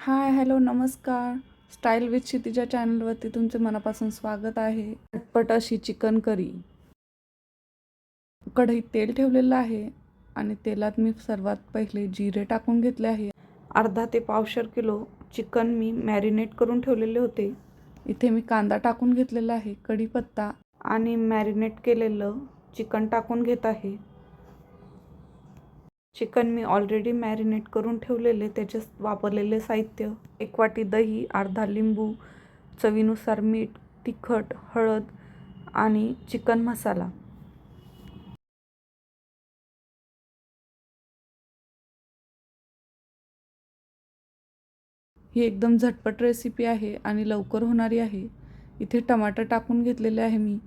हाय, hello, नमस्कार. Style with Kshitija चॅनलवरती तुमचे मनापासून स्वागत आहे. झटपट अशी चिकन करी. कढईत तेल ठेवलेलं आहे आणि तेलात मी सर्वात पहिले जिरे टाकून घेतले आहे. अर्धा ते पावशेर किलो चिकन मी मॅरिनेट करून ठेवलेले होते. इथे मी कांदा टाकून घेतलेला आहे, कढीपत्ता आणि मॅरिनेट केलेलं चिकन टाकून घेत आहे. चिकन मी ऑलरेडी मॅरिनेट करून ठेवलेले, त्याच्यात वापरलेले साहित्य: 1 वाटी दही, अर्धा लिंबू, चवीनुसार मीठ, तिखट, हळद आणि चिकन मसाला. ही एकदम झटपट रेसिपी आहे आणि लवकर होणारी आहे. इथे टमाटर टाकून घेतलेले आहे मी.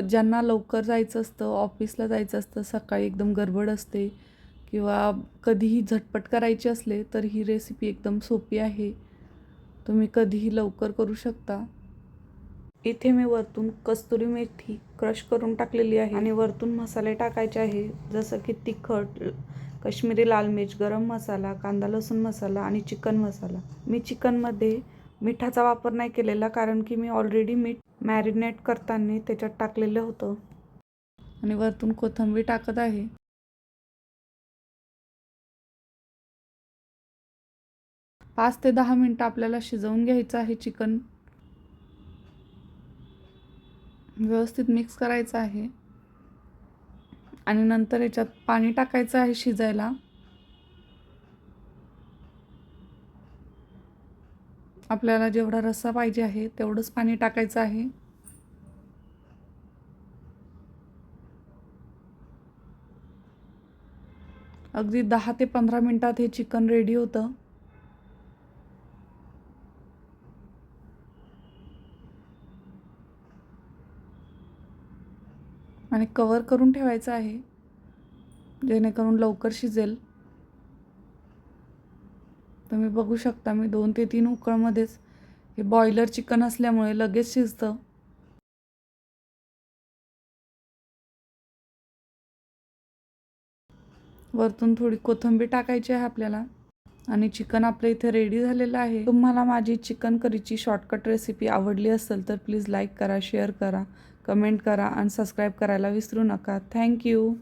ज्यांना लवकर जायचं असतं, ऑफिसला जायचं असतं, सकाळी एकदम गडबड असते किंवा कधीही झटपट करायची असले तर ही रेसिपी एकदम सोपी आहे. तुम्ही कधीही लवकर करू शकता. इथे मी वरतून कस्तुरी मेथी क्रश करून टाकलेली आहे आणि वरतून मसाले टाकायचे आहे, जसं की तिखट, काश्मीरी लाल मिर्च, गरम मसाला, कांदा लसूण मसाला आणि चिकन मसाला. मी चिकनमध्ये मिठाचा वापर नाही केलेला, कारण की मी ऑलरेडी मीठ मॅरिनेट करताना त्याच्यात टाकलेलं होतं. आणि वरतून कोथिंबीर टाकत आहे. 5 ते 10 मिनटं आपल्याला शिजवून घ्यायचं आहे चिकन. व्यवस्थित मिक्स करायचं आहे आणि नंतर याच्यात पाणी टाकायचं आहे शिजायला. आपल्याला जेवढा रस्सा पाहिजे आहे तेवढंच पाणी टाकायचं आहे. अगदी 10 ते 15 मिनटात हे चिकन रेडी होतं. आणि कवर करून ठेवायचं आहे, जेणेकरून लवकर शिजेल. तुम्ही बघू शकता, मी 2 ते 3 उकळमध्येच, हे बॉयलर चिकन असल्यामुळे लगेच शिजतं. वरतून थोडी कोथिंबीर टाकायची आहे आपल्याला. आणि चिकन आपलं इथे रेडी झालेलं आहे. तुम्हाला माझी चिकन करीची शॉर्टकट रेसिपी आवडली असेल तर प्लीज लाईक करा, शेअर करा, कमेंट करा आणि सबस्क्राईब करायला विसरू नका. थँक्यू.